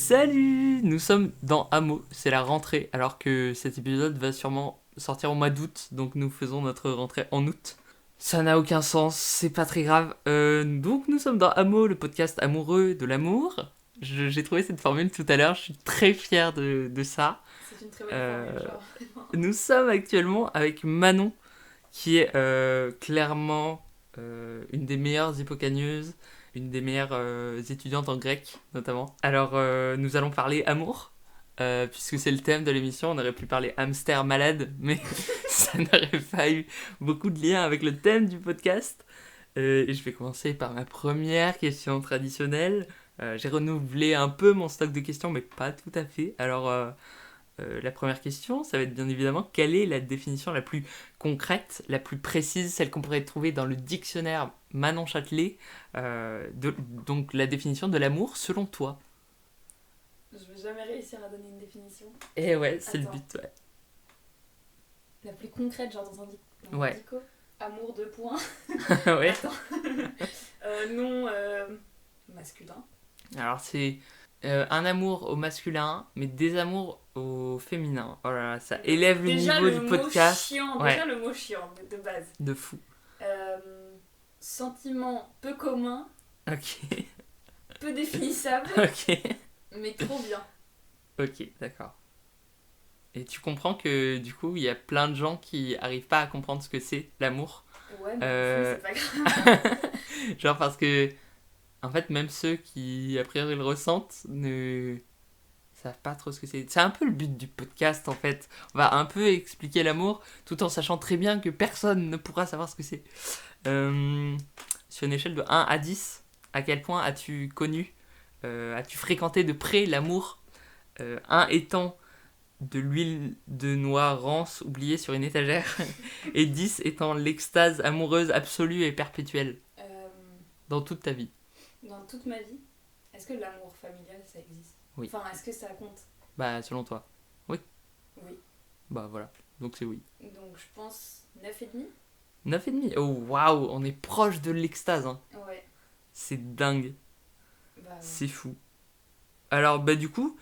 Salut! Nous sommes dans Hameau, c'est la rentrée, alors que cet épisode va sûrement sortir au mois d'août, donc nous faisons notre rentrée en août. Ça n'a aucun sens, c'est pas très grave. Donc nous sommes dans Hameau, le podcast amoureux de l'amour. J'ai trouvé cette formule tout à l'heure, je suis très fier de ça. C'est une très bonne Euh, formule, genre, vraiment. Nous sommes actuellement avec Manon, qui est clairement une des meilleures hippocagneuses, une des meilleures étudiantes en grec notamment. Alors nous allons parler amour, puisque c'est le thème de l'émission. On aurait pu parler hamster malade, mais ça n'aurait pas eu beaucoup de lien avec le thème du podcast. Et je vais commencer par ma première question traditionnelle. J'ai renouvelé un peu mon stock de questions, mais pas tout à fait. Alors la première question, ça va être bien évidemment quelle est la définition la plus concrète, la plus précise, celle qu'on pourrait trouver dans le dictionnaire Manon Châtelet, donc la définition de l'amour selon toi. Je vais jamais réussir à donner une définition. Et ouais, c'est le Attends. but, ouais. La plus concrète, genre dans un Ouais. dico. Amour, 2 points. Ouais. Attends. Non masculin. Alors c'est un amour au masculin, mais des amours au féminin. Oh là là, ça élève le Déjà niveau le du mot podcast. chiant, Ouais, déjà le mot chiant de base. de fou. Sentiment peu commun, Ok, peu définissable, ok, mais trop bien. ok, d'accord. Et tu comprends que du coup, il y a plein de gens qui arrivent pas à comprendre ce que c'est l'amour. Ouais, mais Euh, c'est pas grave. Genre parce que, en fait, même ceux qui, a priori, le ressentent, ne savent pas trop ce que c'est. C'est un peu le but du podcast, en fait. On va un peu expliquer l'amour, tout en sachant très bien que personne ne pourra savoir ce que c'est. Sur une échelle de 1 à 10, à quel point as-tu connu, as-tu fréquenté de près l'amour 1 étant de l'huile de noix rance oubliée sur une étagère, et 10 étant l'extase amoureuse absolue et perpétuelle Euh, dans toute ta vie. dans toute ma vie, est-ce que l'amour familial ça existe? Oui. Enfin, est-ce que ça compte? Bah, selon toi. Oui. Oui. Bah, voilà. Donc, c'est oui. Donc je pense 9,5. 9,5. Oh, waouh, on est proche de l'extase, hein. Ouais. C'est dingue. Bah ouais. C'est fou. Alors, bah, du coup,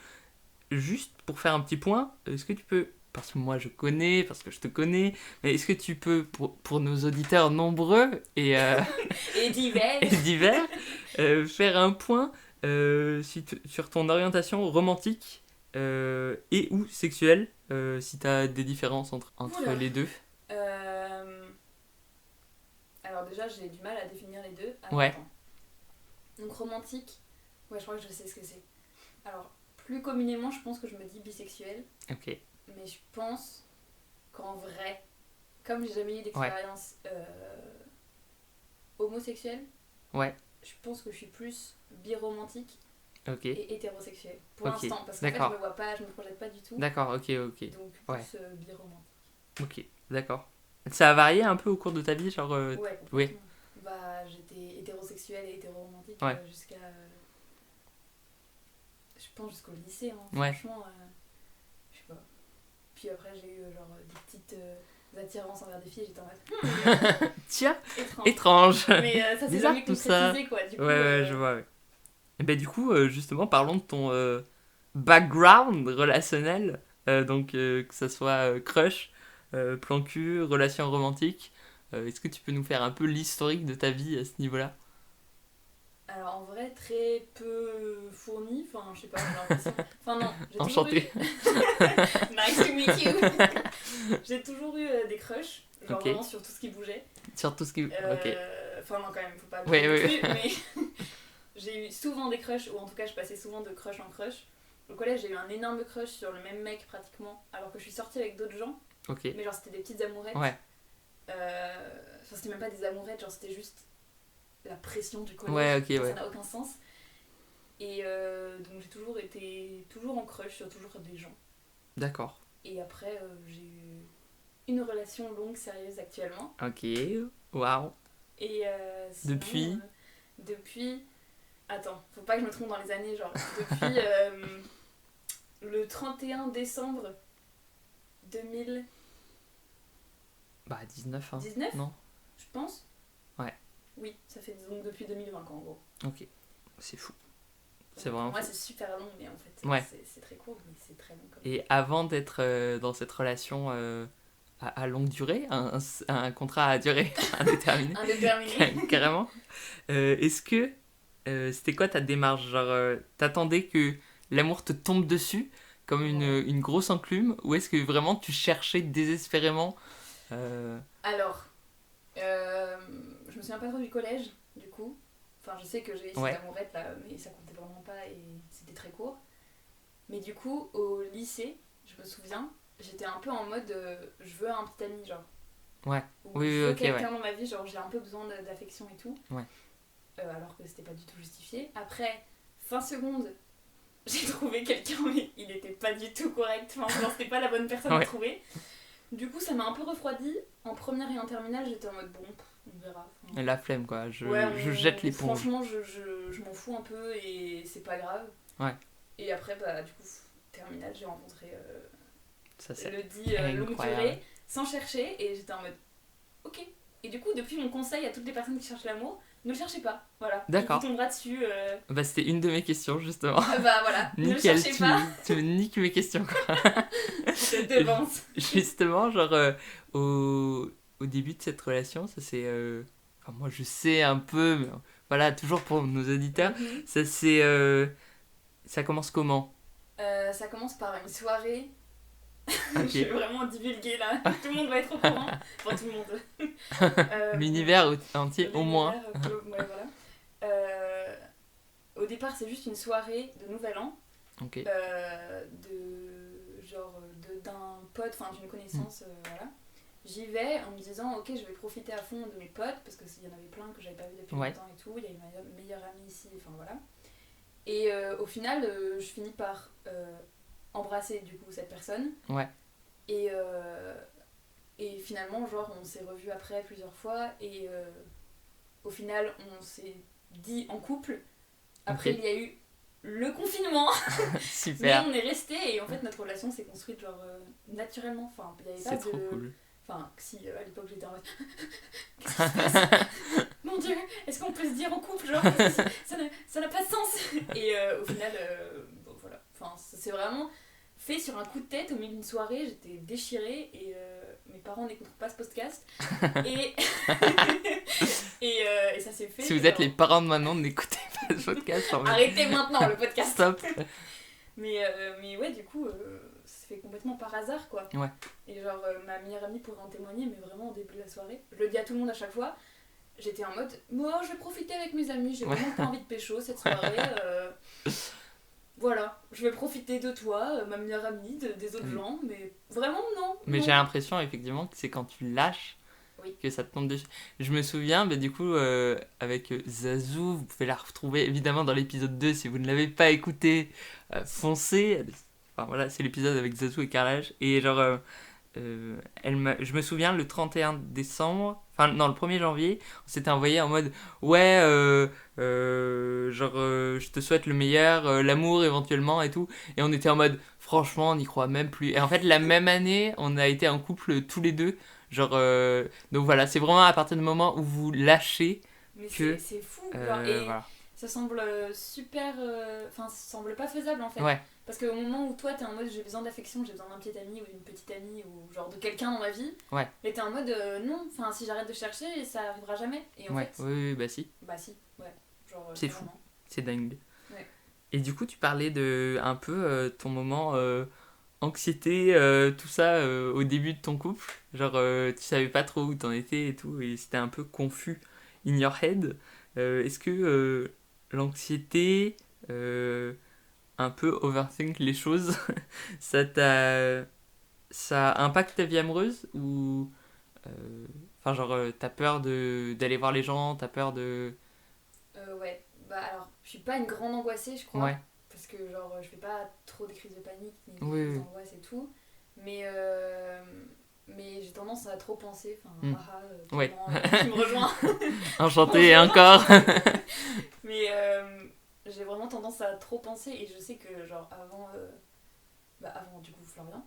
juste pour faire un petit point, est-ce que tu peux, parce que moi je connais, parce que je te connais, mais est-ce que tu peux, pour nos auditeurs nombreux et, Et divers. et divers, faire un point sur ton orientation romantique et ou sexuelle, si tu as des différences entre Oula. les deux. Alors déjà, j'ai du mal à définir les deux. Alors, Ouais. attends. Donc romantique, ouais, je crois que je sais ce que c'est. Alors, plus communément, je pense que je me dis bisexuelle, Ok. mais je pense qu'en vrai, comme j'ai jamais eu Ouais. d'expérience homosexuelle, Ouais. je pense que je suis plus biromantique Ok. et hétérosexuelle pour Ok. l'instant, parce qu'en fait, D'accord. je me vois pas, je me projette pas du tout, D'accord. Ok. Ok. donc plus Ouais. biromantique. Ok. D'accord. Ça a varié un peu au cours de ta vie, genre. Ouais, Oui. complètement. Bah, j'étais hétérosexuelle et hétéroromantique Ouais. jusqu'à. Je pense jusqu'au lycée, hein. Ouais. Franchement, je sais pas. Puis après, j'ai eu genre des petites attirances envers des filles, j'étais en mode Tiens, étrange. étrange. Mais ça s'est Bizarre jamais tout ça. concrétisé quoi, du coup. Ouais, ouais, je vois, ouais. Et ben du coup, justement, parlons de ton background relationnel. Donc, que ça soit crush, plan cul, relation romantique. Est-ce que tu peux nous faire un peu l'historique de ta vie à ce niveau-là? Alors en vrai, très peu fourni, enfin, je sais pas, j'ai l'impression. Enfin, non, j'ai toujours eu. Enchanté. Nice to meet you! J'ai toujours eu des crushs, genre Ok. vraiment sur tout ce qui bougeait. Sur tout ce qui. Ok. Enfin, non, quand même, faut pas Ouais, abuser ouais, non plus, mais j'ai eu souvent des crushs, ou en tout cas, je passais souvent de crush en crush. Au collège, j'ai eu un énorme crush sur le même mec pratiquement, alors que je suis sortie avec d'autres gens, Ok. mais genre c'était des petites amourettes. Ouais. Enfin, c'était même pas des amourettes, genre c'était juste la pression du collège. Ouais, ok, Genre, ouais. ça n'a aucun sens. Et donc j'ai toujours été en crush sur toujours des gens. D'accord. Et après, j'ai eu une relation longue, sérieuse actuellement. Ok. Waouh. Et sinon, Depuis. depuis. Attends, faut pas que je me trompe dans les années, genre. Depuis le 31 décembre 2019, Bah, 19, hein. Non? je pense. Ouais. Oui, ça fait donc depuis 2020, quoi, en gros. Ok. C'est fou. C'est vraiment Moi, fou. c'est super long, mais en fait, Ouais. c'est très court, mais c'est très long quand même. Et avant d'être dans cette relation à longue durée, un contrat à durée indéterminée, Indéterminé. carrément, est-ce que c'était quoi ta démarche? Genre, t'attendais que l'amour te tombe dessus comme Ouais. une grosse enclume, ou est-ce que vraiment tu cherchais désespérément euh, Alors, je me souviens pas trop du collège, du coup. Enfin, je sais que j'ai essayé Ouais, d'amourette là, mais ça comptait vraiment pas et c'était très court. Mais du coup, au lycée, je me souviens, j'étais un peu en mode je veux un petit ami, genre. ouais, Ou oui, je oui, veux ok, ouais, quelqu'un dans ma vie, genre j'ai un peu besoin d'affection et tout. ouais, Alors que c'était pas du tout justifié. Après, fin seconde, j'ai trouvé quelqu'un, mais il était pas du tout correct. Enfin, genre, c'était pas la bonne personne à ouais. trouver. Du coup, ça m'a un peu refroidi. En première et en terminale, j'étais en mode bon, on verra. Enfin, La flemme, quoi, ouais, je jette l'éponge. franchement, je m'en fous un peu et c'est pas grave. Ouais, Et après, bah, du coup, terminale, j'ai rencontré ça c'est le dit longue incroyable. durée sans chercher et j'étais en mode ok. Et du coup, depuis mon conseil à toutes les personnes qui cherchent l'amour, ne le cherchez pas. Voilà. Il vous D'accord. tombera dessus. Bah, c'était une de mes questions, justement. Bah voilà, ne le Nickel, cherchez pas. tu me niques mes questions, quoi. Je te devance. Justement, genre, au début de cette relation, ça c'est. Enfin, moi, je sais un peu, mais voilà, toujours pour nos auditeurs, Mhm. ça c'est. Ça commence comment? Ça commence par une soirée. Ok. Je vais vraiment divulguer là. Tout le monde va être au courant. Enfin, tout le monde. L'univers entier, au moins. L'univers, ouais, voilà. Au départ, c'est juste une soirée de Nouvel An. Ok. D'un pote, enfin d'une connaissance, voilà. J'y vais en me disant ok, je vais profiter à fond de mes potes parce qu'il y en avait plein que j'avais pas vu depuis Ouais. longtemps et tout. Il y a une meilleure amie ici, enfin voilà. Et au final, je finis par embrasser du coup cette personne. Ouais. Et finalement, genre, on s'est revus après plusieurs fois et au final, on s'est dit en couple. Après, Ok. il y a eu le confinement, mais Super. on est resté et en fait, notre relation s'est construite genre naturellement. Enfin, il n'y avait pas C'est trop de. cool. Enfin, si à l'époque j'étais en mode qu'est-ce qui se passe? Mon dieu, est-ce qu'on peut se dire en couple? Genre, ça n'a pas de sens. Et au final, bon, voilà. Enfin, c'est vraiment fait sur un coup de tête au milieu d'une soirée. J'étais déchirée et mes parents n'écouteront pas ce podcast. Et, et ça s'est fait. Si vous genre... êtes les parents de Manon, n'écoutez pas le podcast. Arrêtez maintenant le podcast. Stop. Mais ouais, du coup, ça fait complètement par hasard, quoi. Ouais. Et genre, ma meilleure amie pourrait en témoigner, mais vraiment au début de la soirée, je le dis à tout le monde à chaque fois, j'étais en mode, moi, je vais profiter avec mes amis, j'ai vraiment pas envie de pécho cette soirée. Voilà, je vais profiter de toi, ma meilleure amie, des autres gens, mais vraiment, non. Mais non. j'ai l'impression, effectivement, que c'est quand tu lâches Oui. que ça te tombe dessus. Je me souviens, bah, du coup, avec Zazou, vous pouvez la retrouver évidemment dans l'épisode 2 si vous ne l'avez pas écouté, foncez. Enfin voilà, c'est l'épisode avec Zazou et Carrelage. Et genre, je me souviens, le 31 décembre, enfin non, le 1er janvier, on s'était envoyé en mode ouais, je te souhaite le meilleur, l'amour éventuellement et tout. Et on était en mode franchement, on n'y croit même plus. Et en fait, la même année, on a été en couple tous les deux. Genre, donc voilà, c'est vraiment à partir du moment où vous lâchez Mais que. c'est fou, genre, et Voilà. ça semble super. Enfin, ça semble pas faisable en fait. Ouais, Parce qu'au moment où toi t'es en mode j'ai besoin d'affection, j'ai besoin d'un petit ami ou d'une petite amie ou genre de quelqu'un dans ma vie, ouais, mais t'es en mode non, enfin si j'arrête de chercher, ça arrivera jamais. Et en ouais, fait, oui, oui, bah si, bah si, ouais. Genre, c'est fou, vraiment. c'est dingue. Ouais. Et du coup, tu parlais de un peu ton moment anxiété, tout ça au début de ton couple. Genre, tu savais pas trop où t'en étais et tout, et c'était un peu confus in your head. Est-ce que l'anxiété, un peu overthink les choses, ça t'a. Ça impacte ta vie amoureuse ou. Enfin, genre, t'as peur d'aller voir les gens, t'as peur de. Ouais, bah alors, je suis pas une grande angoissée, je crois. Ouais, Parce que genre, je fais pas trop des crises de panique ni des oui, crises oui. d'angoisse et tout. Mais, mais j'ai tendance à trop penser. Enfin, Hmm. Ouais. tu me rejoins. Enchanté Bonjour. encore. Mais j'ai vraiment tendance à trop penser et je sais que genre avant du coup Florian,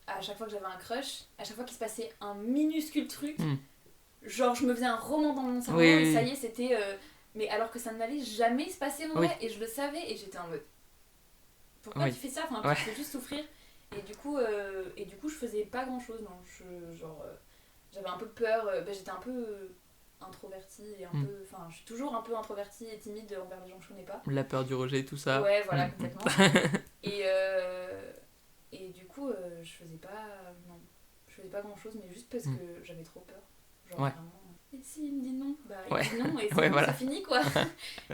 à chaque fois que j'avais un crush, à chaque fois qu'il se passait un minuscule truc, Hmm. genre je me faisais un roman dans mon cerveau Oui, et oui, ça oui. y est c'était Mais alors que ça n'allait jamais se passer en Oui. vrai, et je le savais, et j'étais en mode pourquoi Oui. tu fais ça, enfin Ouais. tu fais juste souffrir. Et du coup je faisais pas grand chose, non. J'avais un peu peur, j'étais un peu introvertie et un Mm. peu. Enfin, je suis toujours un peu introvertie et timide envers les gens que je connais pas. La peur du rejet, tout ça. Ouais, voilà, Mm. complètement. Et, du coup, je faisais pas. Non, je faisais pas grand chose, mais juste parce que j'avais trop peur. Genre Ouais. vraiment. Et si il me dit non, bah il Ouais. dit non, et c'est Ouais, bon, voilà. c'est fini quoi.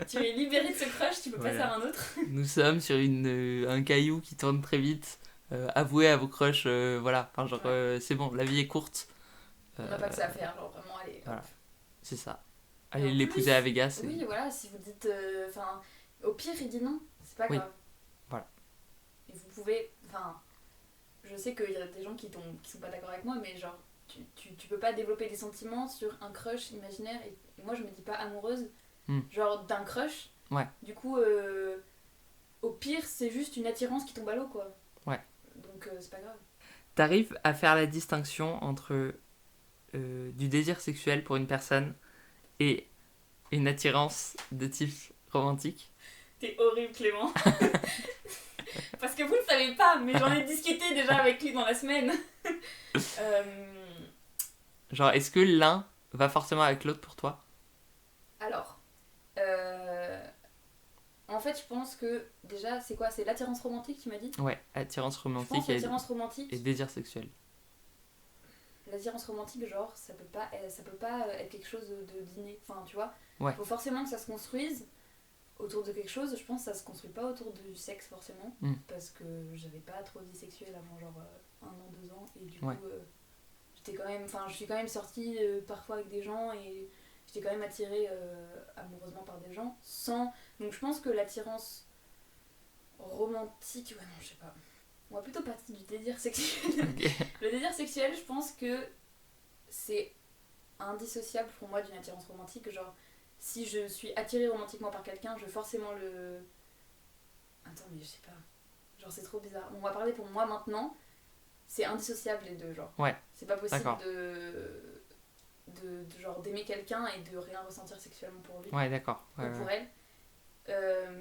Tu es libéré de ce crush, tu peux passer Voilà. à un autre. Nous sommes sur un caillou qui tourne très vite. Avouez à vos crushs, voilà. Enfin, genre, Ouais. c'est bon, la vie est courte. On n'a pas que ça à faire, genre vraiment, allez. Voilà. C'est ça. Et Allez en l'épouser à plus, Vegas. oui, voilà, si vous dites. Enfin, au pire, il dit non, c'est pas Oui. grave. Voilà. Et vous pouvez. Enfin, je sais qu'il y a des gens qui sont pas d'accord avec moi, mais genre, tu peux pas développer des sentiments sur un crush imaginaire. Et moi, je me dis pas amoureuse, genre d'un crush. Ouais. Du coup, au pire, c'est juste une attirance qui tombe à l'eau, quoi. Ouais. Donc, c'est pas grave. T'arrives à faire la distinction entre du désir sexuel pour une personne et une attirance de type romantique. T'es horrible, Clément. Parce que vous ne savez pas, mais j'en ai discuté déjà avec lui dans la semaine. Genre, est-ce que l'un va forcément avec l'autre pour toi? Alors, en fait, je pense que déjà, c'est quoi? C'est l'attirance romantique, tu m'as dit? Ouais, attirance Je romantique pense l'attirance romantique. et désir sexuel. L'attirance romantique, genre, ça peut pas être quelque chose de d'inné. Enfin, tu vois? Ouais. Faut forcément que ça se construise autour de quelque chose. Je pense que ça se construit pas autour du sexe, forcément. Parce que j'avais pas trop de vie sexuelle avant, genre, 1 an, 2 ans. Et du coup, je suis quand même sortie parfois avec des gens et j'étais quand même attirée amoureusement par des gens. Donc je pense que l'attirance romantique, ouais, non, je sais pas. On va plutôt partir du désir sexuel. Ok. Le désir sexuel, je pense que c'est indissociable pour moi d'une attirance romantique. Genre, si je suis attirée romantiquement par quelqu'un, je vais forcément le. Attends, mais je sais pas. Genre, c'est trop bizarre. Bon, on va parler pour moi maintenant. C'est indissociable les deux, genre. Ouais. C'est pas possible D'accord. de genre d'aimer quelqu'un et de rien ressentir sexuellement pour lui Ouais, d'accord. ou pour elle.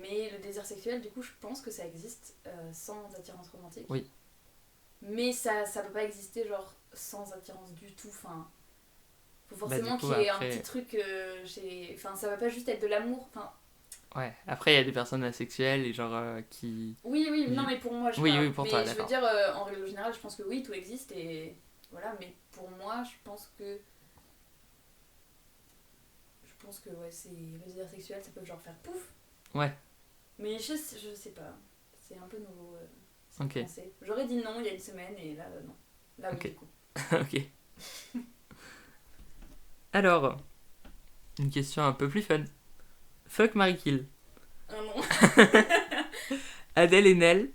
Mais le désir sexuel, du coup, je pense que ça existe sans attirance romantique. Oui. Mais ça peut pas exister genre sans attirance du tout. Enfin, faut forcément coup, qu'il y ait après- un petit truc Enfin, ça va pas juste être de l'amour. Enfin, Ouais. Après, il y a des personnes asexuelles et genre qui. oui, non, mais pour moi, je Oui, parle. oui, pour mais toi, je veux d'accord. dire, en règle générale, je pense que oui, tout existe et voilà. Mais pour moi, je pense que ouais, c'est le désir sexuel, ça peut genre faire pouf. Ouais. Mais je sais pas. C'est un peu nouveau. Ok. Français. J'aurais dit non il y a une semaine et là, non. Là, oui, Ok. du coup. Ok. Alors, une question un peu plus fun. Fuck, Marry, Kill. Ah non. Adele Haenel,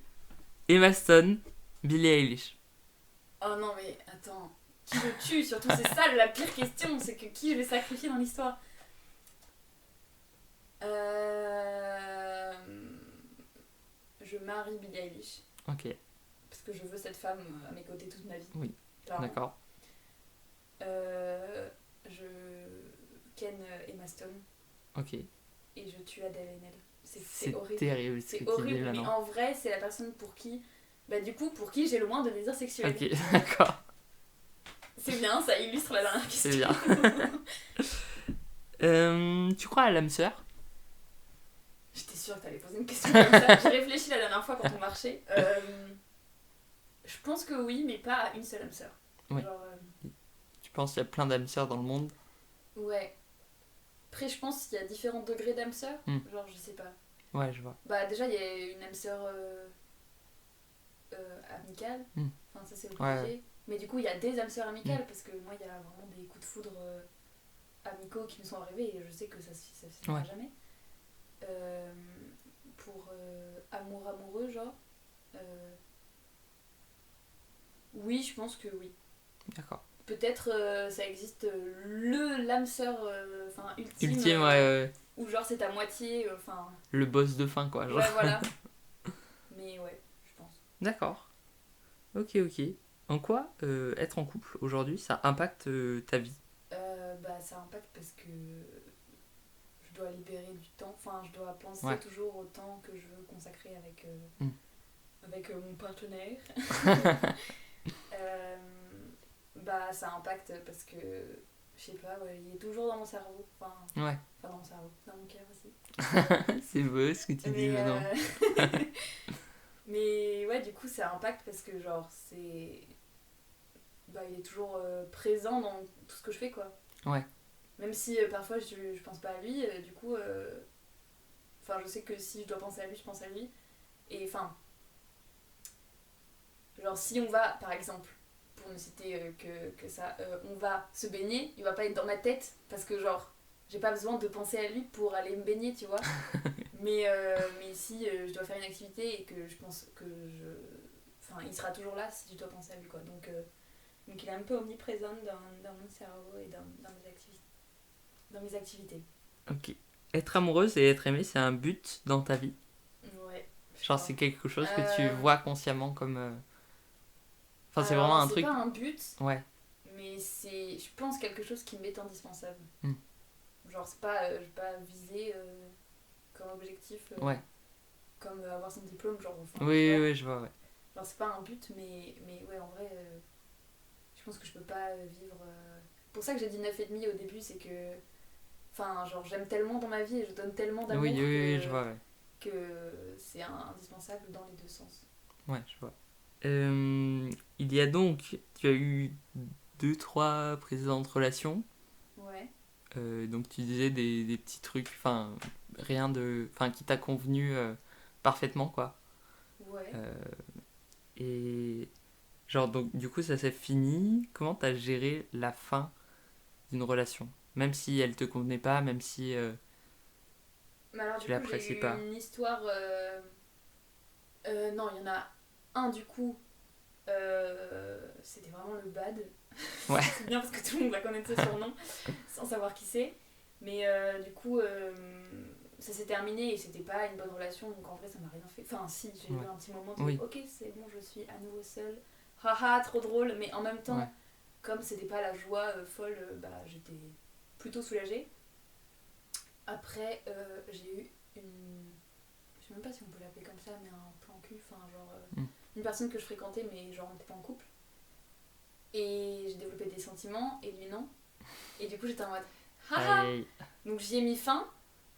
Emma Stone, Billie Eilish. Oh non, mais attends. Qui le tue? Surtout, c'est ça la pire question. C'est que qui je vais sacrifier dans l'histoire? Je marie Billie Eilish. Ok, Parce que je veux cette femme à mes côtés toute ma vie. Oui. Clairement. d'accord. Je ken Emma Stone Ok. et je tue Adele Haenel. C'est C'est horrible. terrible ce C'est que tu dis horrible, mais maintenant. en vrai, c'est la personne pour qui. Bah, du coup, pour qui j'ai le moins de désir sexuel. Ok, d'accord. C'est bien, ça illustre la dernière question. C'est bien. Tu crois à l'âme sœur? J'étais sûre que t'allais poser une question comme ça. J'ai réfléchi la dernière fois quand on marchait. Je pense que oui, mais pas à une seule âme sœur. Ouais. Genre, Tu penses qu'il y a plein d'âmes sœurs dans le monde? ouais. Après, je pense qu'il y a différents degrés d'âme sœur. Genre, je sais pas. Ouais, je vois. Bah, déjà, il y a une âme sœur amicale. Enfin, ça, c'est obligé. Ouais. Mais du coup, il y a des âmes sœurs amicales parce que moi, il y a vraiment des coups de foudre amicaux qui me sont arrivés et je sais que ça se finira Ouais. jamais. Pour amoureux, genre. Oui, je pense que oui. D'accord. Peut-être ça existe l'âme sœur ultime. Ultime, ouais. Ou genre c'est à moitié. Le boss de fin, quoi. Genre. Ouais, voilà. Mais ouais, je pense. D'accord. Ok. En quoi être en couple aujourd'hui, ça impacte ta vie? Bah, ça impacte parce que je dois libérer du temps. Enfin, je dois penser Ouais. toujours au temps que je veux consacrer avec, Mm. avec mon partenaire. Bah, ça impacte parce que, je sais pas, ouais, il est toujours dans mon cerveau. Ouais. Enfin, dans mon cerveau, dans mon cœur aussi. C'est beau ce que tu dis Mais, maintenant. mais ouais, du coup, ça impacte parce que, genre, c'est. Bah, il est toujours présent dans tout ce que je fais, quoi. Ouais. Même si parfois je pense pas à lui, du coup. Enfin, je sais que si je dois penser à lui, je pense à lui. Et enfin, genre, si on va, par exemple, pour ne citer que ça, on va se baigner, il va pas être dans ma tête parce que, genre, j'ai pas besoin de penser à lui pour aller me baigner, tu vois. Mais si je dois faire une activité et que je pense que je. Enfin, il sera toujours là si je dois penser à lui, quoi. Donc il est un peu omniprésent dans mon cerveau et dans mes activités. Ok. Être amoureuse et être aimée, c'est un but dans ta vie. Ouais, je Genre, crois. c'est quelque chose que tu Euh, vois consciemment comme. Enfin, c'est vraiment alors, un c'est truc. pas un but, Ouais. mais c'est, je pense, quelque chose qui m'est indispensable. Hmm. Genre, c'est pas, je vais pas viser comme objectif, Ouais. comme avoir son diplôme, genre, enfin, Oui, tu oui, vois. oui, je vois, ouais. Genre, c'est pas un but, mais ouais, en vrai, je pense que je peux pas vivre. Pour ça que j'ai dit 9,5 au début, c'est que. Enfin, genre, j'aime tellement dans ma vie et je donne tellement Oui, d'amour oui, oui, je vois, ouais. que c'est indispensable dans les deux sens. Ouais, je vois. Il y a donc. Tu as eu deux, trois précédentes relations. Ouais, Donc, tu disais des petits trucs. Enfin, rien de. Enfin, qui t'a convenu parfaitement, quoi. ouais. Euh, et. Genre, donc, du coup, ça s'est fini. Comment t'as géré la fin d'une relation? Même si elle te convenait pas, même si Mais alors, du tu coup, j'ai l'apprécies eu pas. une histoire. Non, il y en a un du coup. C'était vraiment le bad. Ouais, C'est bien parce que tout le monde va connaître ce surnom sans savoir qui c'est. Mais du coup, ça s'est terminé et c'était pas une bonne relation donc en vrai ça m'a rien fait. Enfin, si, j'ai eu ouais. un petit moment de Oui, ok, c'est bon, je suis à nouveau seule. Haha, trop drôle. Mais en même ouais. temps, comme c'était pas la joie folle, bah j'étais plutôt soulagée. Après, j'ai eu une. Je sais même pas si on peut l'appeler comme ça, mais un plan cul. Enfin, genre. Mm. Une personne que je fréquentais, mais genre on était pas en couple. Et j'ai développé des sentiments, et lui non. Et du coup, j'étais en mode Aïe, haha. aïe. Donc j'y ai mis fin,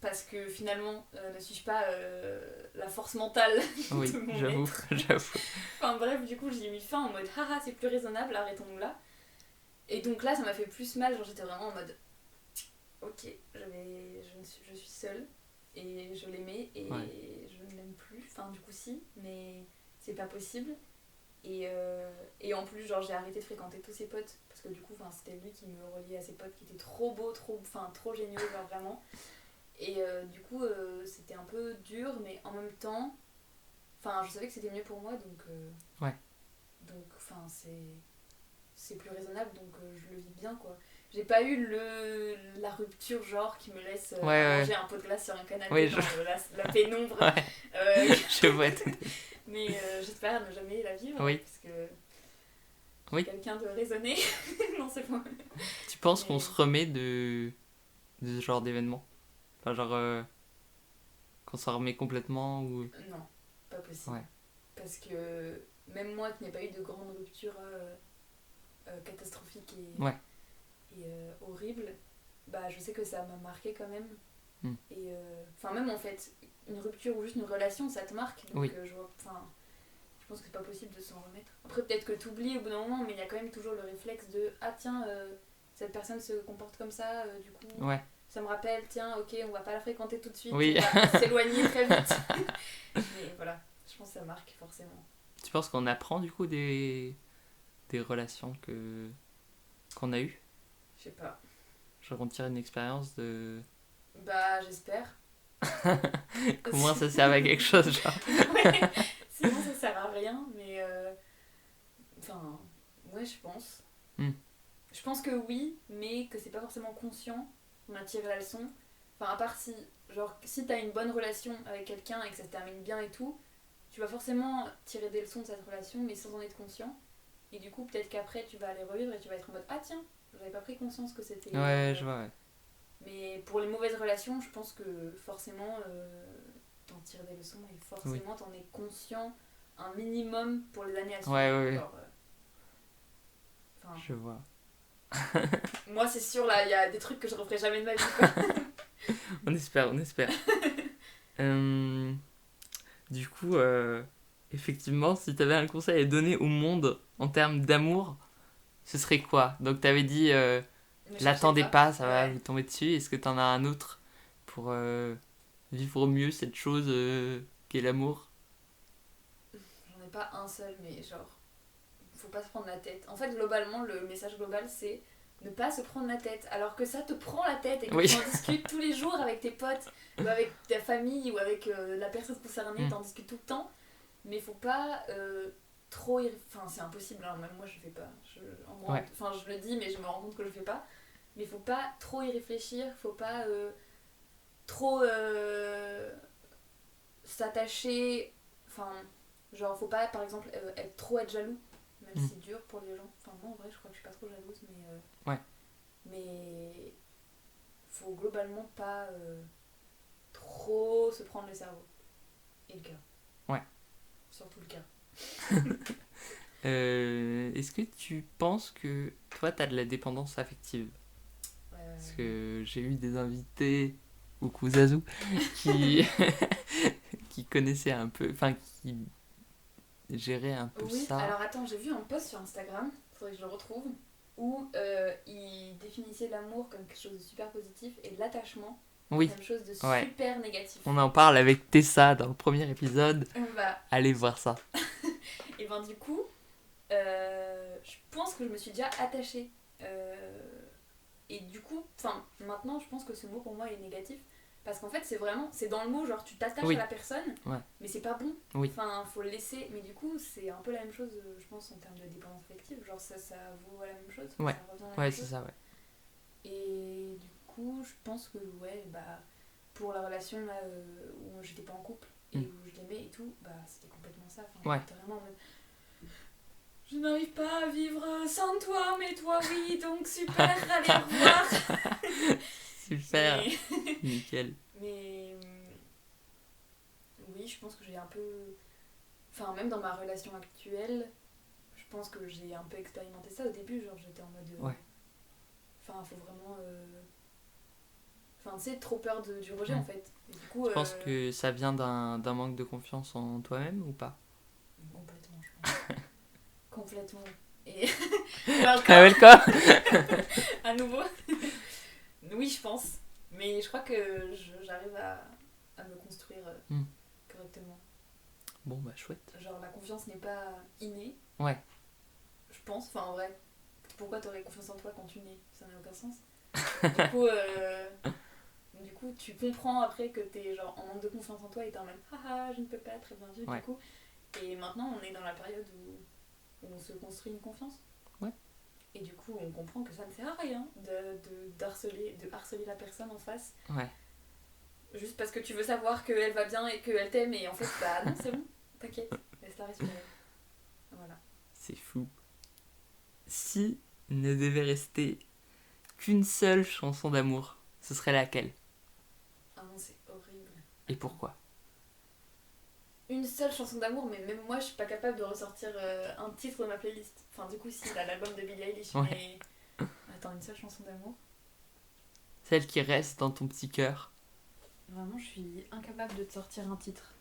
parce que finalement, ne suis-je pas la force mentale Oui, de mon j'avoue, être. j'avoue. Enfin bref, du coup, j'y ai mis fin en mode haha, c'est plus raisonnable, arrêtons-nous là. Et donc là, ça m'a fait plus mal, genre j'étais vraiment en mode ok, je suis seule, et je l'aimais, Ouais. et je ne l'aime plus. Enfin, du coup, si, mais c'est pas possible. Et en plus, genre, j'ai arrêté de fréquenter tous ses potes parce que du coup, c'était lui qui me reliait à ses potes qui étaient trop beaux, trop géniaux, genre vraiment. Et du coup, c'était un peu dur, mais en même temps, je savais que c'était mieux pour moi, Ouais. donc, c'est plus raisonnable, donc je le vis bien, quoi. J'ai pas eu la rupture, genre, qui me laisse Ouais, à ouais. manger un pot de glace sur un canapé Oui, dans la pénombre. Ouais, Euh, je vois tout. mais j'espère ne jamais la vivre, Oui, parce que je suis oui. quelqu'un de raisonné. Non, c'est pas. Tu penses qu'on Mais se remet de ce genre d'événement? Enfin, genre, qu'on s'en remet complètement ou... non, pas possible. Ouais, Parce que même moi qui n'ai pas eu de grande rupture catastrophique ouais, et horrible, bah je sais que ça m'a marqué quand même. hmm, Et même en fait, une rupture ou juste une relation, ça te marque. Donc oui, je pense que c'est pas possible de s'en remettre. Après, peut-être que tu oublies au bout d'un moment, mais il y a quand même toujours le réflexe de ah tiens, cette personne se comporte comme ça, du coup. ouais, Ça me rappelle, tiens, ok, on va pas la fréquenter tout de suite, oui. on va s'éloigner très vite. Mais voilà, je pense que ça marque forcément. Tu penses qu'on apprend du coup des relations qu'on a eues? Je sais pas. Genre, on tire une expérience de... Bah, j'espère. Qu'au moins ça sert à quelque chose, genre. Ouais, sinon ça sert à rien, mais. Ouais, je pense. Hmm. Je pense que oui, mais que c'est pas forcément conscient. On a tiré la leçon. Enfin, à part si. Genre, si t'as une bonne relation avec quelqu'un et que ça se termine bien et tout, tu vas forcément tirer des leçons de cette relation, mais sans en être conscient. Et du coup, peut-être qu'après, tu vas aller revivre et tu vas être en mode ah tiens, j'avais pas pris conscience que c'était. Ouais, je vois, ouais. Mais pour les mauvaises relations, je pense que forcément, t'en tires des leçons et forcément t'en es conscient un minimum pour les années à suivre. Ouais. Genre, Je vois. moi, c'est sûr, là, il y a des trucs que je referai jamais de ma vie, quoi. On espère. Du coup, effectivement, si t'avais un conseil à donner au monde en termes d'amour, ce serait quoi? Donc t'avais dit, Ne l'attendez cherchez pas, ça va Ouais. vous tomber dessus. Est-ce que t'en as un autre pour vivre mieux cette chose qu'est l'amour? J'en ai pas un seul, mais genre, faut pas se prendre la tête. En fait, globalement, le message global, c'est ne pas se prendre la tête. Alors que ça te prend la tête et que Oui. tu en discutes tous les jours avec tes potes, ou avec ta famille, ou avec la personne concernée, t'en discutes tout le temps. Mais faut pas trop Enfin, c'est impossible, hein. Même moi, je fais pas. Enfin, je le dis, mais je me rends compte que je fais pas. Mais faut pas trop y réfléchir, faut pas trop s'attacher. Enfin, genre, faut pas, par exemple, être jaloux, même si c'est dur pour les gens. Enfin, moi, en vrai, je crois que je suis pas trop jalouse, mais. Ouais. Mais. Faut globalement pas trop se prendre le cerveau. Et le cœur. Ouais. Surtout le cœur. Est-ce que tu penses que toi, t'as de la dépendance affective? Parce que j'ai eu des invités, coucou Zazou, qui, qui connaissaient un peu, enfin qui géraient un peu Oui, ça. alors attends, j'ai vu un post sur Instagram, faudrait que je le retrouve, où il définissait l'amour comme quelque chose de super positif et l'attachement Oui, comme quelque chose de ouais. super négatif. On en parle avec Tessa dans le premier épisode. Bah, Allez voir ça. et ben du coup, je pense que je me suis déjà attachée. Et du coup, enfin, maintenant je pense que ce mot pour moi est négatif. Parce qu'en fait, c'est dans le mot, genre tu t'attaches Oui. à la personne, Ouais. mais c'est pas bon. Oui. Enfin, faut le laisser. Mais du coup, c'est un peu la même chose, je pense, en termes de dépendance affective. Genre, ça vaut la même chose. Ouais. Ça revient à la Ouais, même c'est chose. ça, ouais. Et du coup, je pense que, ouais, bah, pour la relation là, où j'étais pas en couple et où je l'aimais et tout, bah, c'était complètement ça. Enfin, Ouais. j'étais vraiment en mode, je n'arrive pas à vivre sans toi, mais toi, oui, donc super, allez, au revoir. Super. Nickel. Mais oui, je pense que j'ai un peu. Enfin, même dans ma relation actuelle, je pense que j'ai un peu expérimenté ça au début. Genre, j'étais en mode. Ouais. Enfin, faut vraiment. Enfin, tu sais, trop peur du rejet en fait. Et du coup, Tu penses que ça vient d'un manque de confiance en toi-même ou pas? Complètement, je pense. Complètement. Et. Welcome. À nouveau. Oui, je pense. Mais je crois que j'arrive à me construire correctement. Bon, bah chouette. Genre, la confiance n'est pas innée. Ouais. Je pense. Enfin, en vrai, pourquoi t'aurais confiance en toi quand tu nais? Ça n'a aucun sens. Du coup, tu comprends après que t'es genre en manque de confiance en toi et t'es en mode haha, je ne peux pas, très bien vu. Ouais. Du coup. Et maintenant, on est dans la période où on se construit une confiance. Ouais. Et du coup, on comprend que ça ne sert à rien de harceler la personne en face. Ouais. Juste parce que tu veux savoir qu'elle va bien et qu'elle t'aime. Et en fait, bah non, c'est bon, t'inquiète, laisse-la respirer. Voilà. C'est fou. Si ne devait rester qu'une seule chanson d'amour, ce serait laquelle? Ah non, c'est horrible. Et pourquoi? Une seule chanson d'amour, mais même moi, je suis pas capable de ressortir un titre de ma playlist. Enfin, du coup, si, là, l'album de Billie Eilish, Ouais. mais... Attends, une seule chanson d'amour? Celle qui reste dans ton petit cœur. Vraiment, je suis incapable de te sortir un titre.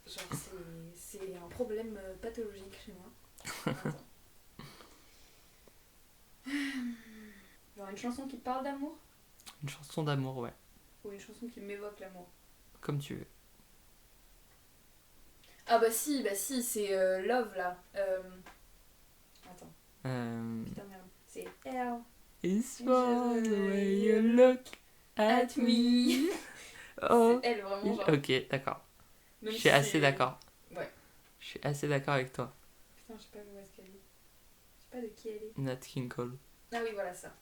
Genre, c'est un problème pathologique chez moi. Attends. Genre une chanson qui te parle d'amour? Une chanson d'amour, ouais. Ou une chanson qui m'évoque l'amour? Comme tu veux. Ah bah si, c'est Love là. Attends, putain merde. C'est L. It's for the way you look at me. Oh. C'est elle vraiment genre. Ok, d'accord. Même Je suis si assez c'est- d'accord. Ouais. Je suis assez d'accord avec toi. Putain, je sais pas où est-ce qu'elle est. Je sais pas de qui elle est. Nat King Cole. Ah oui, voilà ça.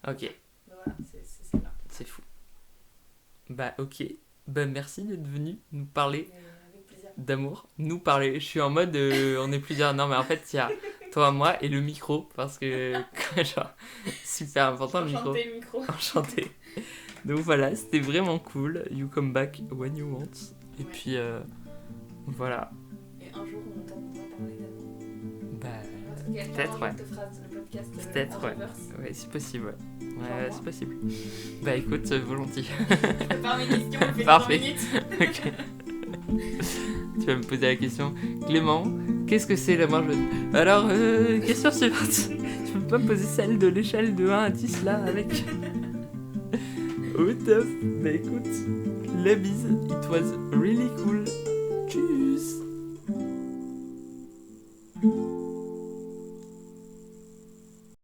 Ok, Bah voilà, c'est celle-là. c'est fou. Bah ok. Bah merci d'être venu nous parler Mais avec plaisir. d'amour. Nous parler. Je suis en mode on est plusieurs. Non mais en fait il y a toi, moi et le micro, parce que, genre, super important le micro. Enchanté, micro. Enchanté. Donc voilà, c'était vraiment cool. You come back when you want. Et Ouais. puis, voilà. Et un jour, on t'entendra parler d'Anne. Bah, Quelqu'un peut-être, ouais. te fera le podcast Peut-être, en ouais. reverse. Ouais, c'est possible, ouais. Genre Ouais, moi. c'est possible. Bah écoute, volontiers. Je prépare mes questions, on le fait Parfait. dans 10 minutes. Ok. Tu vas me poser la question. Clément, qu'est-ce que c'est la mangeuse? Alors, question suivante. Tu peux pas me poser celle de l'échelle de 1 à 10 là avec. Au top. Bah écoute, la bise. It was really cool. Tchuss.